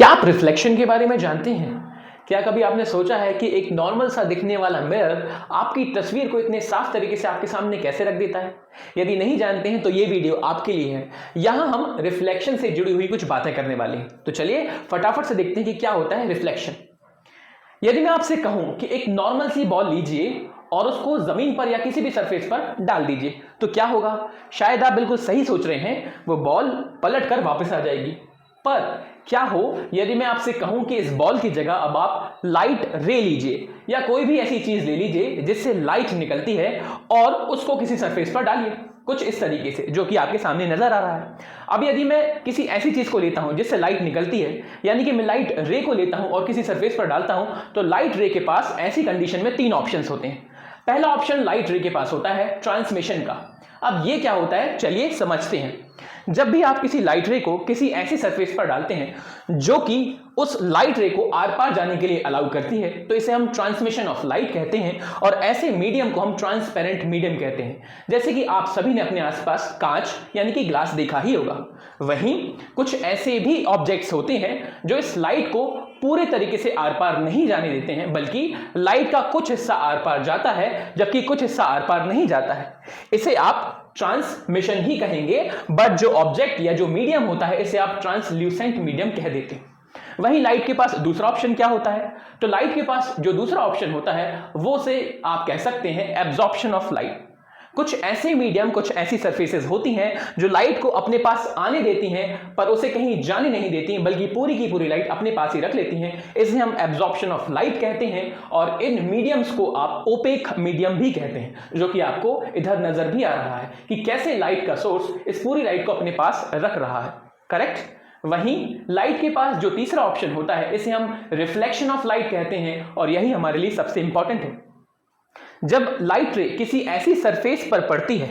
क्या आप रिफ्लेक्शन के बारे में जानते हैं? क्या कभी आपने सोचा है कि एक नॉर्मल सा दिखने वाला मिरर आपकी तस्वीर को इतने साफ तरीके से आपके सामने कैसे रख देता है? यदि नहीं जानते हैं तो ये वीडियो आपके लिए है। यहाँ हम रिफ्लेक्शन से जुड़ी हुई कुछ बातें करने वाले हैं। तो चलिए फटाफट से देखते हैं कि क्या होता है रिफ्लेक्शन। यदि मैं आपसे कहूं कि एक नॉर्मल सी बॉल लीजिए और उसको जमीन पर या किसी भी सरफेस पर डाल दीजिए तो क्या होगा? शायद आप बिल्कुल सही सोच रहे हैं, वो बॉल पलट कर वापस आ जाएगी। पर क्या हो यदि मैं आपसे कहूं कि इस बॉल की जगह अब आप लाइट रे लीजिए या कोई भी ऐसी चीज ले लीजिए जिससे लाइट निकलती है और उसको किसी सरफेस पर डालिए, कुछ इस तरीके से जो कि आपके सामने नजर आ रहा है। अब यदि मैं किसी ऐसी चीज को लेता हूं जिससे लाइट निकलती है, यानी कि मैं लाइट रे को लेता हूं और किसी सरफेस पर डालता हूं, तो लाइट रे के पास ऐसी कंडीशन में तीन ऑप्शंस होते हैं। पहला ऑप्शन लाइट रे के पास होता है ट्रांसमिशन का। अब ये क्या होता है चलिए समझते हैं। जब भी आप किसी लाइट रे को किसी ऐसी सरफेस पर डालते हैं जो कि उस लाइट रे को आर पार जाने के लिए अलाउ करती है, तो इसे हम ट्रांसमिशन ऑफ लाइट कहते हैं और ऐसे मीडियम को हम ट्रांसपेरेंट मीडियम कहते हैं। जैसे कि आप सभी ने अपने आसपास कांच यानी कि ग्लास देखा ही होगा। वहीं कुछ ऐसे भी ऑब्जेक्ट्स होते हैं जो इस लाइट को पूरे तरीके से आर पार नहीं जाने देते हैं, बल्कि लाइट का कुछ हिस्सा आर पार जाता है जबकि कुछ हिस्सा आर पार नहीं जाता है। इसे आप ट्रांसमिशन ही कहेंगे, बट जो ऑब्जेक्ट या जो मीडियम होता है इसे आप ट्रांसल्यूसेंट मीडियम कह देते हैं। वहीं लाइट के पास दूसरा ऑप्शन क्या होता है? तो लाइट के पास जो दूसरा ऑप्शन होता है वो से आप कह सकते हैं एब्जॉर्प्शन ऑफ लाइट। कुछ ऐसे मीडियम, कुछ ऐसी सरफेसेस होती हैं जो लाइट को अपने पास आने देती हैं पर उसे कहीं जाने नहीं देती, बल्कि पूरी की पूरी लाइट अपने पास ही रख लेती हैं। इसे हम एब्जॉर्प्शन ऑफ लाइट कहते हैं और इन मीडियम्स को आप ओपेक मीडियम भी कहते हैं, जो कि आपको इधर नजर भी आ रहा है कि कैसे लाइट का सोर्स इस पूरी लाइट को अपने पास रख रहा है। करेक्ट। वहीं लाइट के पास जो तीसरा ऑप्शन होता है इसे हम रिफ्लेक्शन ऑफ लाइट कहते हैं और यही हमारे लिए सबसे इंपॉर्टेंट है। जब लाइट रे किसी ऐसी सरफेस पर पड़ती है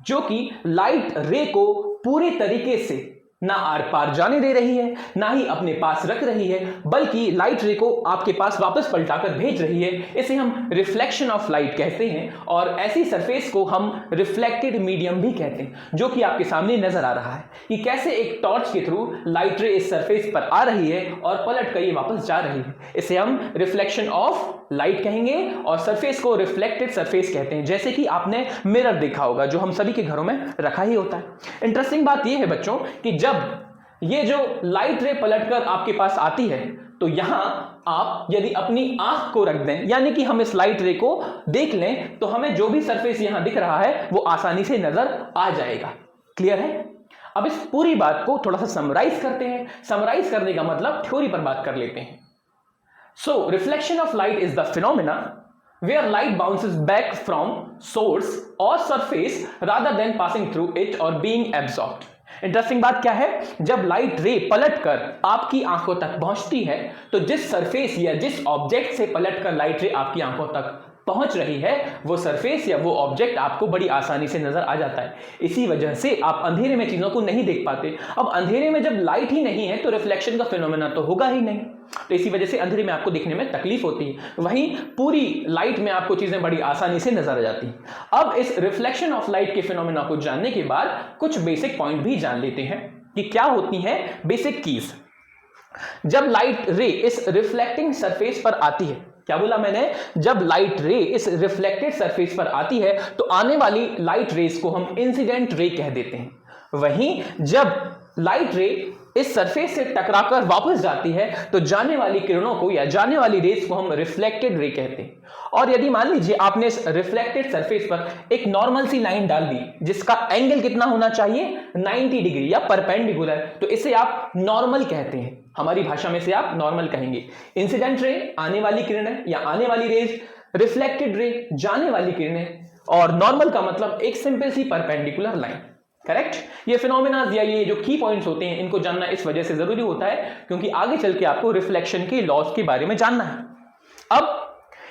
जो कि लाइट रे को पूरे तरीके से ना आर पार जाने दे रही है, ना ही अपने पास रख रही है, बल्कि लाइट रे को आपके पास वापस पलटाकर भेज रही है, इसे हम रिफ्लेक्शन ऑफ लाइट कहते हैं और ऐसी सरफेस को हम रिफ्लेक्टेड मीडियम भी कहते हैं, जो कि आपके सामने नजर आ रहा है कि कैसे एक टॉर्च के थ्रू लाइट रे इस सरफेस पर आ रही है और पलट कर ये वापस जा रही है। इसे हम रिफ्लेक्शन ऑफ लाइट कहेंगे और सरफेस को रिफ्लेक्टेड सरफेस कहते हैं, जैसे कि आपने मिरर देखा होगा जो हम सभी के घरों में रखा ही होता है। इंटरेस्टिंग बात यह है बच्चों कि जब ये जो लाइट रे पलटकर आपके पास आती है तो यहां आप यदि अपनी आंख को रख दें, यानी कि हम इस लाइट रे को देख लें, तो हमें जो भी सरफेस यहां दिख रहा है वो आसानी से नजर आ जाएगा। क्लियर है? अब इस पूरी बात को थोड़ा सा समराइज करते हैं। समराइज करने का मतलब थ्योरी पर बात कर लेते हैं। So, reflection of light is the phenomena where light bounces back from source or surface rather than passing through it or being absorbed. Interesting बात क्या है? जब लाइट रे पलटकर आपकी आंखों तक पहुंचती है तो जिस सरफेस या जिस ऑब्जेक्ट से पलटकर लाइट रे आपकी आंखों तक पहुंच रही है वो सरफेस या वो ऑब्जेक्ट आपको बड़ी आसानी से नजर आ जाता है। इसी वजह से आप अंधेरे में चीजों को नहीं देख पाते। अब अंधेरे में जब लाइट ही नहीं है तो रिफ्लेक्शन का फिनोमेना तो होगा ही नहीं, तो इसी वजह से अंधेरे में आपको दिखने में तकलीफ होती है। वहीं पूरी लाइट में आपको चीजें बड़ी आसानी से नजर आ जाती हैं। अब इस रिफ्लेक्शन ऑफ लाइट के फिनोमेना को जानने के बाद कुछ बेसिक पॉइंट भी जान लेते हैं कि क्या होती हैं बेसिक कीज। जब लाइट रे इस रिफ्लेक्टिंग सरफेस पर आती है, क्या बोला मैंने? जब लाइट रे इस रिफ्लेक्टेड सरफेस पर आती है तो आने वाली लाइट रेस को हम इंसिडेंट रे कह देते हैं। वहीं जब लाइट रे इस सरफेस से टकराकर वापस जाती है तो जाने वाली किरणों को या जाने वाली रेस को हम रिफ्लेक्टेड रे कहते हैं। और यदि मान लीजिए आपने इस रिफ्लेक्टेड सरफेस पर एक नॉर्मल सी लाइन डाल दी जिसका एंगल कितना होना चाहिए? 90 डिग्री या परपेंडिकुलर, तो इसे आप नॉर्मल कहते हैं। हमारी भाषा में से आप नॉर्मल कहेंगे। इंसिडेंट रे आने वाली किरणें या आने वाली रेज, रिफ्लेक्टेड रे जाने वाली किरणें, और नॉर्मल का मतलब एक सिंपल सी परपेंडिकुलर लाइन। करेक्ट? ये फिनोमेना या ये जो की पॉइंट्स होते हैं इनको जानना इस वजह से जरूरी होता है क्योंकि आगे चल के आपको रिफ्लेक्शन के लॉज के बारे में जानना है। अब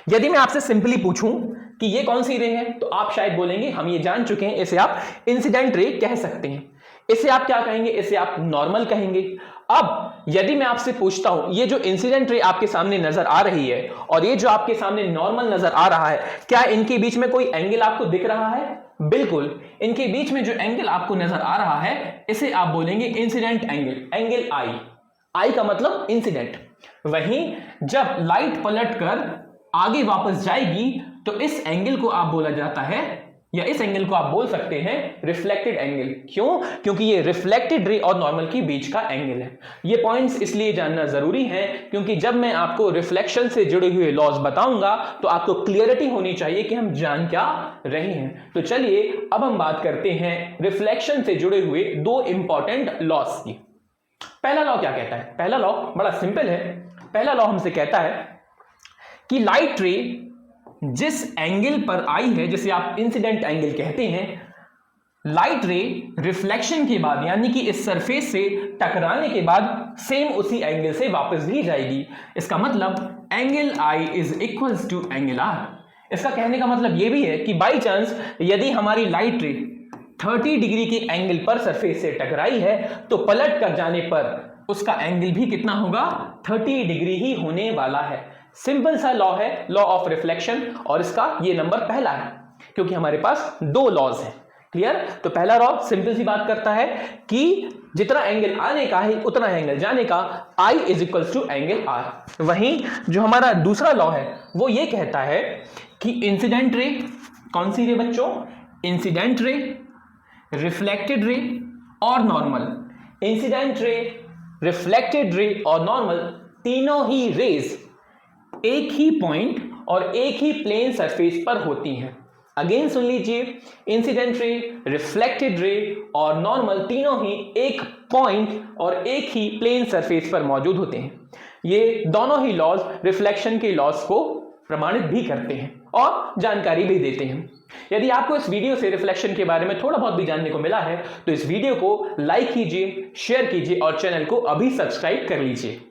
यदि मैं आपसे सिंपली पूछूं कि ये कौन सी रे है तो आप शायद बोलेंगे हम ये जान चुके हैं, इसे आप इंसिडेंट रे कह सकते हैं। इसे आप क्या कहेंगे? इसे आप नॉर्मल कहेंगे। अब यदि मैं आपसे पूछता हूं ये जो इंसिडेंट रे आपके सामने नजर आ रही है और ये जो आपके सामने नॉर्मल नजर आ रहा है, क्या इनके बीच में कोई एंगल आपको दिख रहा है? बिल्कुल। इनके बीच में जो एंगल आपको नजर आ रहा है इसे आप बोलेंगे इंसिडेंट एंगल, एंगल आई। आई का मतलब इंसिडेंट। वहीं जब लाइट पलटकर आगे वापस जाएगी तो इस एंगल को आप बोला जाता है, या इस एंगल को आप बोल सकते हैं रिफ्लेक्टेड एंगल। क्यों? क्योंकि ये रिफ्लेक्टेड रे और नॉर्मल के बीच का एंगल है। ये पॉइंट्स इसलिए जानना जरूरी है क्योंकि जब मैं आपको रिफ्लेक्शन से जुड़े हुए लॉज बताऊंगा तो आपको क्लियरिटी होनी चाहिए कि हम जान क्या रहे हैं। तो चलिए अब हम बात करते हैं रिफ्लेक्शन से जुड़े हुए दो इंपॉर्टेंट लॉज की। पहला लॉ क्या कहता है? पहला लॉ बड़ा सिंपल है। पहला लॉ हमसे कहता है कि लाइट रे जिस एंगल पर आई है, जिसे आप इंसिडेंट एंगल कहते हैं, लाइट रे रिफ्लेक्शन के बाद यानी कि इस सरफेस से टकराने के बाद सेम उसी एंगल से वापस भी जाएगी। इसका मतलब angle I is equals to angle R. इसका कहने का मतलब यह भी है कि बाई चांस यदि हमारी लाइट रे 30 डिग्री के एंगल पर सरफेस से टकराई है तो पलट कर जाने पर उसका एंगल भी कितना होगा? 30 डिग्री ही होने वाला है। सिंपल सा लॉ है, लॉ ऑफ रिफ्लेक्शन, और इसका ये नंबर पहला है क्योंकि हमारे पास दो लॉज हैं। क्लियर? तो पहला लॉ सिंपल सी बात करता है कि जितना एंगल आने का है उतना एंगल जाने का, I is equal to angle R। वहीं जो हमारा दूसरा लॉ है वो ये कहता है कि इंसिडेंट रे, कौन सी रे बच्चों? इंसिडेंट रे, रिफ्लेक्टेड रे और normal. Incident ray, reflected ray और नॉर्मल तीनों ही रेज एक ही पॉइंट और एक ही प्लेन सरफेस पर होती हैं। अगेन सुन लीजिए, इंसिडेंट रे, रिफ्लेक्टेड रे और नॉर्मल तीनों ही एक पॉइंट और एक ही प्लेन सरफेस पर मौजूद होते हैं। ये दोनों ही लॉज रिफ्लेक्शन के लॉज को प्रमाणित भी करते हैं और जानकारी भी देते हैं। यदि आपको इस वीडियो से रिफ्लेक्शन के बारे में थोड़ा बहुत भी जानने को मिला है तो इस वीडियो को लाइक कीजिए, शेयर कीजिए और चैनल को अभी सब्सक्राइब कर लीजिए।